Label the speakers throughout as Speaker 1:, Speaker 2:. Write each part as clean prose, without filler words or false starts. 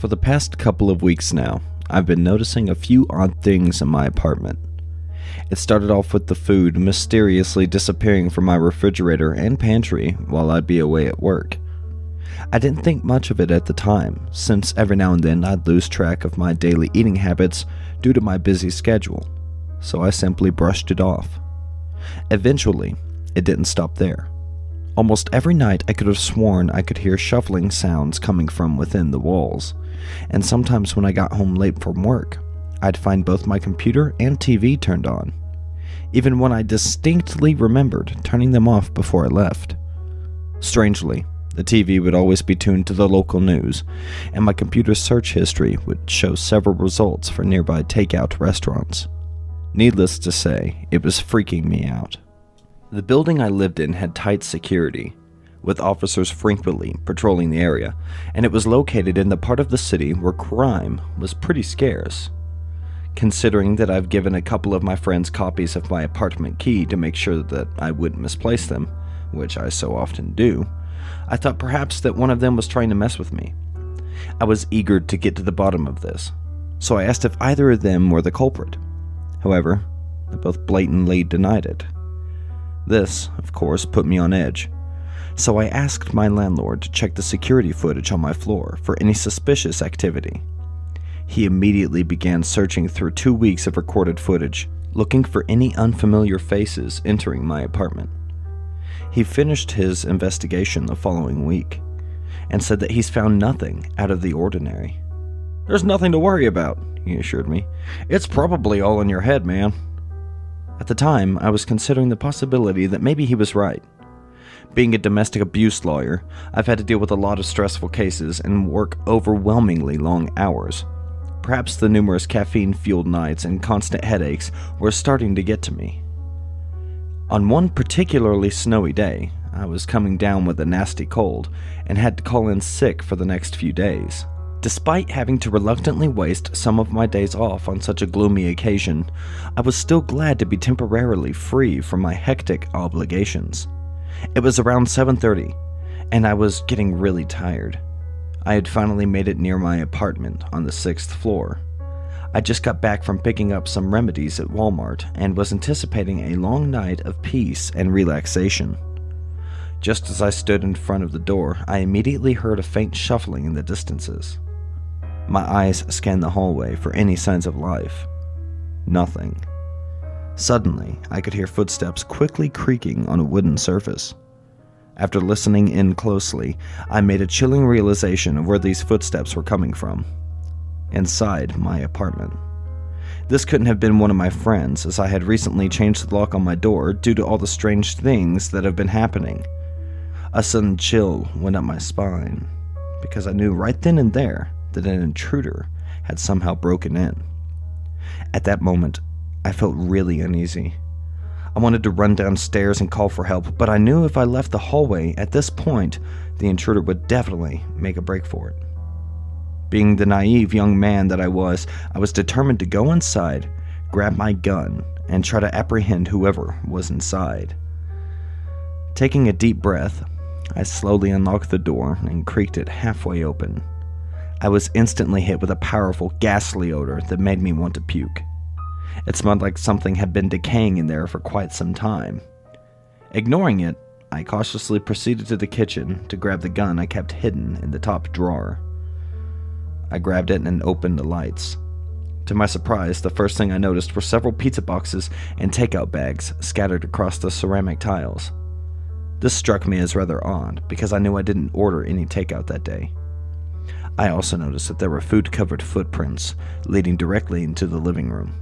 Speaker 1: For the past couple of weeks now, I've been noticing a few odd things in my apartment. It started off with the food mysteriously disappearing from my refrigerator and pantry while I'd be away at work. I didn't think much of it at the time, since every now and then I'd lose track of my daily eating habits due to my busy schedule, so I simply brushed it off. Eventually, it didn't stop there. Almost every night I could have sworn I could hear shuffling sounds coming from within the walls, and sometimes when I got home late from work, I'd find both my computer and TV turned on, even when I distinctly remembered turning them off before I left. Strangely, the TV would always be tuned to the local news, and my computer's search history would show several results for nearby takeout restaurants. Needless to say, it was freaking me out. The building I lived in had tight security, with officers frequently patrolling the area, and it was located in the part of the city where crime was pretty scarce. Considering that I've given a couple of my friends copies of my apartment key to make sure that I wouldn't misplace them, which I so often do, I thought perhaps that one of them was trying to mess with me. I was eager to get to the bottom of this, so I asked if either of them were the culprit. However, they both blatantly denied it. This, of course, put me on edge, so I asked my landlord to check the security footage on my floor for any suspicious activity. He immediately began searching through 2 weeks of recorded footage, looking for any unfamiliar faces entering my apartment. He finished his investigation the following week, and said that he's found nothing out of the ordinary. "There's nothing to worry about," he assured me. "It's probably all in your head, man." At the time, I was considering the possibility that maybe he was right. Being a domestic abuse lawyer, I've had to deal with a lot of stressful cases and work overwhelmingly long hours. Perhaps the numerous caffeine-fueled nights and constant headaches were starting to get to me. On one particularly snowy day, I was coming down with a nasty cold and had to call in sick for the next few days. Despite having to reluctantly waste some of my days off on such a gloomy occasion, I was still glad to be temporarily free from my hectic obligations. It was around 7:30, and I was getting really tired. I had finally made it near my apartment on the 6th floor. I just got back from picking up some remedies at Walmart and was anticipating a long night of peace and relaxation. Just as I stood in front of the door, I immediately heard a faint shuffling in the distances. My eyes scanned the hallway for any signs of life. Nothing. Suddenly, I could hear footsteps quickly creaking on a wooden surface. After listening in closely, I made a chilling realization of where these footsteps were coming from. Inside my apartment. This couldn't have been one of my friends, as I had recently changed the lock on my door due to all the strange things that have been happening. A sudden chill went up my spine, because I knew right then and there that an intruder had somehow broken in. At that moment, I felt really uneasy. I wanted to run downstairs and call for help, but I knew if I left the hallway at this point, the intruder would definitely make a break for it. Being the naive young man that I was determined to go inside, grab my gun, and try to apprehend whoever was inside. Taking a deep breath, I slowly unlocked the door and creaked it halfway open. I was instantly hit with a powerful, ghastly odor that made me want to puke. It smelled like something had been decaying in there for quite some time. Ignoring it, I cautiously proceeded to the kitchen to grab the gun I kept hidden in the top drawer. I grabbed it and opened the lights. To my surprise, the first thing I noticed were several pizza boxes and takeout bags scattered across the ceramic tiles. This struck me as rather odd, because I knew I didn't order any takeout that day. I also noticed that there were food-covered footprints leading directly into the living room.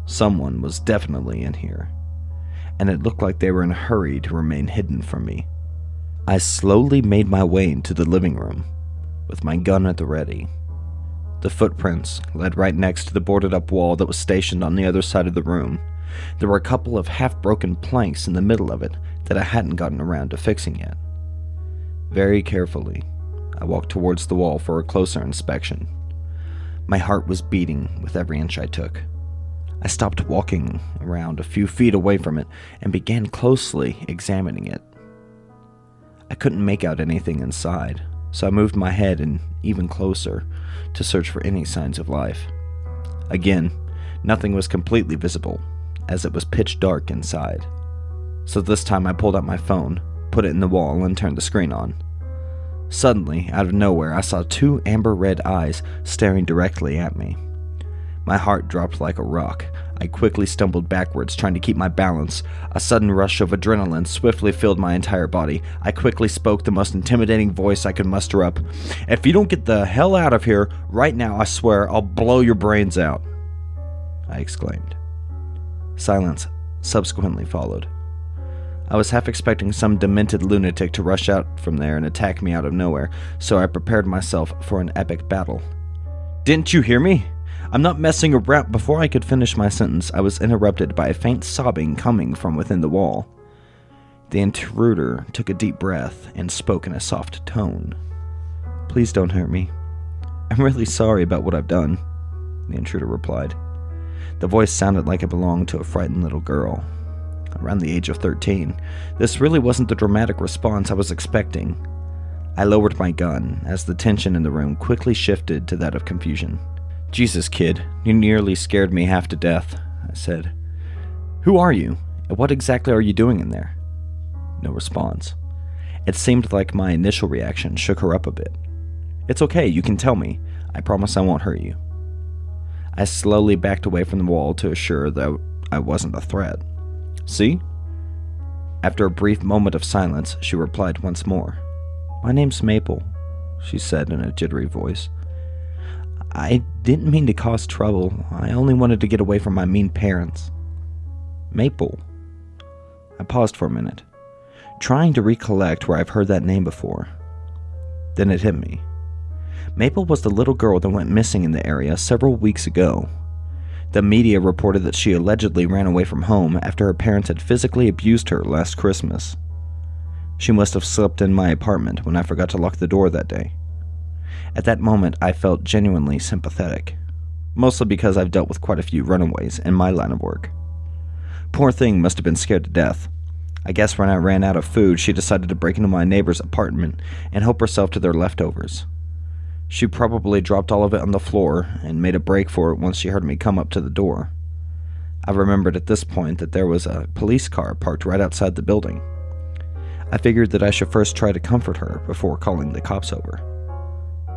Speaker 1: Someone was definitely in here, and it looked like they were in a hurry to remain hidden from me. I slowly made my way into the living room, with my gun at the ready. The footprints led right next to the boarded-up wall that was stationed on the other side of the room. There were a couple of half-broken planks in the middle of it that I hadn't gotten around to fixing yet. Very carefully, I walked towards the wall for a closer inspection. My heart was beating with every inch I took. I stopped walking around a few feet away from it and began closely examining it. I couldn't make out anything inside, so I moved my head in even closer to search for any signs of life. Again, nothing was completely visible, as it was pitch dark inside. So this time I pulled out my phone, put it in the wall, and turned the screen on. Suddenly, out of nowhere, I saw two amber red eyes staring directly at me. My heart dropped like a rock. I quickly stumbled backwards, trying to keep my balance. A sudden rush of adrenaline swiftly filled my entire body. I quickly spoke the most intimidating voice I could muster up. "If you don't get the hell out of here right now, I swear I'll blow your brains out," I exclaimed. Silence subsequently followed. I was half expecting some demented lunatic to rush out from there and attack me out of nowhere, so I prepared myself for an epic battle. "Didn't you hear me? I'm not messing around." Before I could finish my sentence, I was interrupted by a faint sobbing coming from within the wall. The intruder took a deep breath and spoke in a soft tone. "Please don't hurt me. I'm really sorry about what I've done," the intruder replied. The voice sounded like it belonged to a frightened little girl, around the age of 13. This really wasn't the dramatic response I was expecting. I lowered my gun as the tension in the room quickly shifted to that of confusion. "Jesus, kid, you nearly scared me half to death," I said. "Who are you, and what exactly are you doing in there?" No response. It seemed like my initial reaction shook her up a bit. "It's okay, you can tell me. I promise I won't hurt you." I slowly backed away from the wall to assure that I wasn't a threat. "See?" After a brief moment of silence, she replied once more. "My name's Maple," she said in a jittery voice. "I didn't mean to cause trouble. I only wanted to get away from my mean parents." "Maple?" I paused for a minute, trying to recollect where I've heard that name before. Then it hit me. Maple was the little girl that went missing in the area several weeks ago. The media reported that she allegedly ran away from home after her parents had physically abused her last Christmas. She must have slept in my apartment when I forgot to lock the door that day. At that moment, I felt genuinely sympathetic, mostly because I've dealt with quite a few runaways in my line of work. Poor thing must have been scared to death. I guess when I ran out of food, she decided to break into my neighbor's apartment and help herself to their leftovers. She probably dropped all of it on the floor and made a break for it once she heard me come up to the door. I remembered at this point that there was a police car parked right outside the building. I figured that I should first try to comfort her before calling the cops over.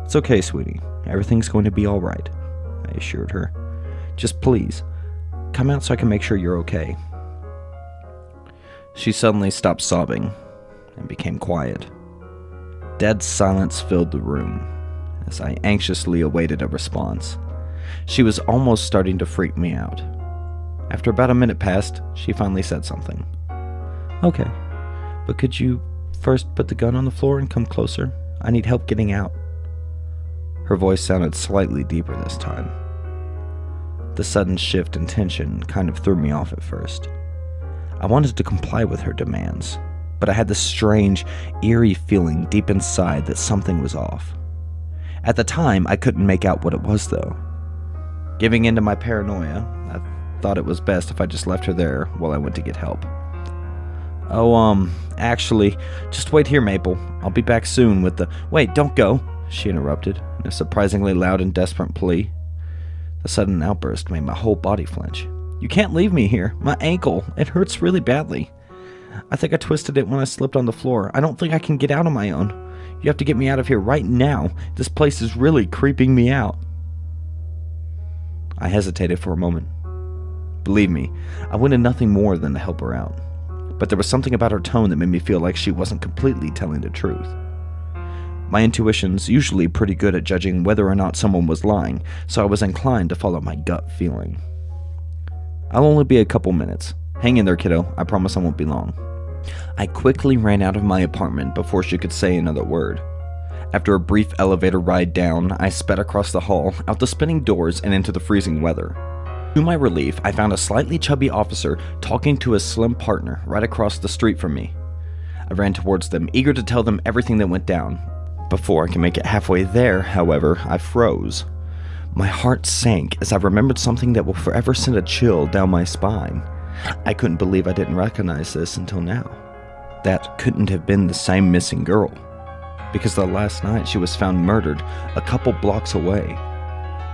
Speaker 1: "It's okay, sweetie. Everything's going to be all right," I assured her. "Just please, come out so I can make sure you're okay." She suddenly stopped sobbing and became quiet. Dead silence filled the room as I anxiously awaited a response. She was almost starting to freak me out. After about a minute passed, she finally said something. "Okay, but could you first put the gun on the floor and come closer? I need help getting out." Her voice sounded slightly deeper this time. The sudden shift in tension kind of threw me off at first. I wanted to comply with her demands, but I had this strange, eerie feeling deep inside that something was off. At the time, I couldn't make out what it was, though. Giving in to my paranoia, I thought it was best if I just left her there while I went to get help. Actually, just wait here, Maple. I'll be back soon with the—" "Wait, don't go," she interrupted, in a surprisingly loud and desperate plea. The sudden outburst made my whole body flinch. "You can't leave me here. My ankle, it hurts really badly. I think I twisted it when I slipped on the floor. I don't think I can get out on my own. You have to get me out of here right now. This place is really creeping me out." I hesitated for a moment. Believe me, I wanted nothing more than to help her out. But there was something about her tone that made me feel like she wasn't completely telling the truth. My intuition's usually pretty good at judging whether or not someone was lying, so I was inclined to follow my gut feeling. "I'll only be a couple minutes. Hang in there, kiddo. I promise I won't be long." I quickly ran out of my apartment before she could say another word. After a brief elevator ride down, I sped across the hall, out the spinning doors, and into the freezing weather. To my relief, I found a slightly chubby officer talking to his slim partner right across the street from me. I ran towards them, eager to tell them everything that went down. Before I could make it halfway there, however, I froze. My heart sank as I remembered something that will forever send a chill down my spine. I couldn't believe I didn't recognize this until now. That couldn't have been the same missing girl. because the last night she was found murdered a couple blocks away.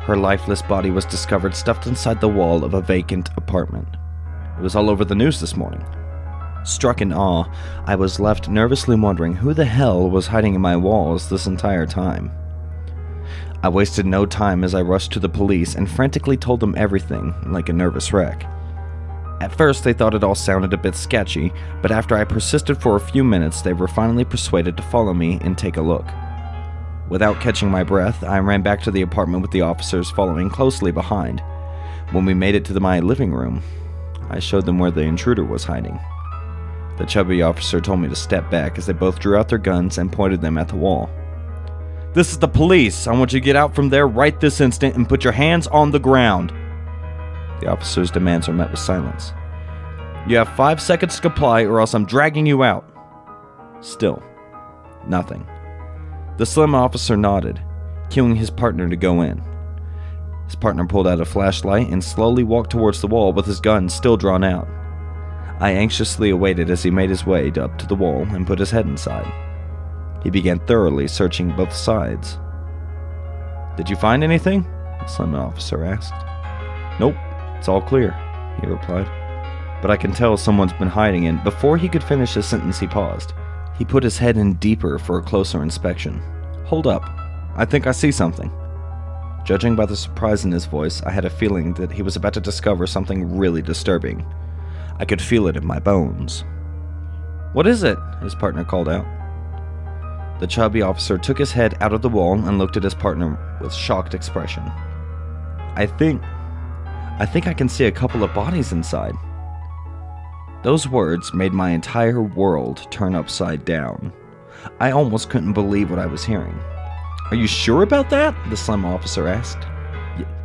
Speaker 1: Her lifeless body was discovered stuffed inside the wall of a vacant apartment. It was all over the news this morning. Struck in awe, I was left nervously wondering who the hell was hiding in my walls this entire time. I wasted no time as I rushed to the police and frantically told them everything, like a nervous wreck. At first, they thought it all sounded a bit sketchy, but after I persisted for a few minutes, they were finally persuaded to follow me and take a look. Without catching my breath, I ran back to the apartment with the officers following closely behind. When we made it to my living room, I showed them where the intruder was hiding. The chubby officer told me to step back as they both drew out their guns and pointed them at the wall. "This is the police. I want you to get out from there right this instant and put your hands on the ground." The officer's demands were met with silence. "You have 5 seconds to comply or else I'm dragging you out." Still, nothing. The slim officer nodded, cueing his partner to go in. His partner pulled out a flashlight and slowly walked towards the wall with his gun still drawn out. I anxiously awaited as he made his way up to the wall and put his head inside. He began thoroughly searching both sides. "Did you find anything?" the slim officer asked. "Nope, it's all clear," he replied. "But I can tell someone's been hiding in." Before he could finish his sentence, he paused. He put his head in deeper for a closer inspection. "Hold up, I think I see something." Judging by the surprise in his voice, I had a feeling that he was about to discover something really disturbing. I could feel it in my bones. "What is it?" his partner called out. The chubby officer took his head out of the wall and looked at his partner with shocked expression. I think I can see a couple of bodies inside." Those words made my entire world turn upside down. I almost couldn't believe what I was hearing. "Are you sure about that?" the slim officer asked.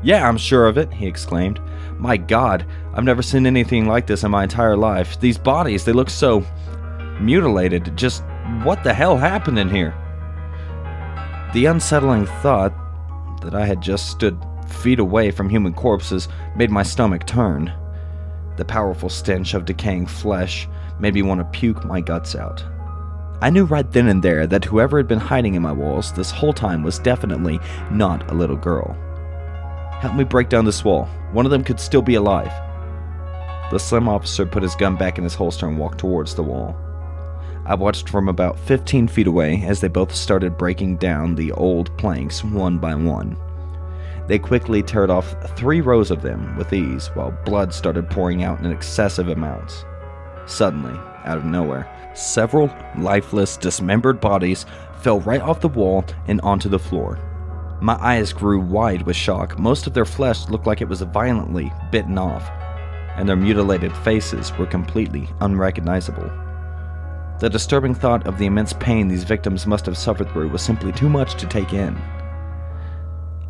Speaker 1: Yeah, I'm sure of it," he exclaimed. "My God, I've never seen anything like this in my entire life. These bodies, they look so mutilated. Just what the hell happened in here?" The unsettling thought that I had just stood feet away from human corpses made my stomach turn. The powerful stench of decaying flesh made me want to puke my guts out. I knew right then and there that whoever had been hiding in my walls this whole time was definitely not a little girl. "Help me break down this wall. One of them could still be alive." The slim officer put his gun back in his holster and walked towards the wall. I watched from about 15 feet away as they both started breaking down the old planks one by one. They quickly teared off 3 rows of them with ease, while blood started pouring out in excessive amounts. Suddenly, out of nowhere, several lifeless, dismembered bodies fell right off the wall and onto the floor. My eyes grew wide with shock. Most of their flesh looked like it was violently bitten off, and their mutilated faces were completely unrecognizable. The disturbing thought of the immense pain these victims must have suffered through was simply too much to take in.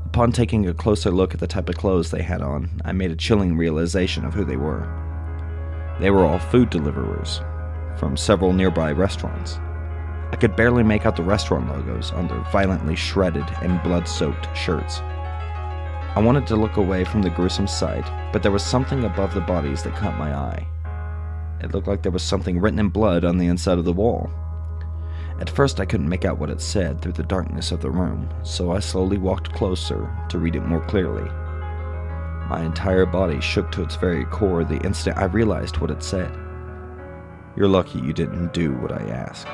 Speaker 1: Upon taking a closer look at the type of clothes they had on, I made a chilling realization of who they were. They were all food deliverers from several nearby restaurants. I could barely make out the restaurant logos on their violently shredded and blood-soaked shirts. I wanted to look away from the gruesome sight, but there was something above the bodies that caught my eye. It looked like there was something written in blood on the inside of the wall. At first I couldn't make out what it said through the darkness of the room, so I slowly walked closer to read it more clearly. My entire body shook to its very core the instant I realized what it said. "You're lucky you didn't do what I asked."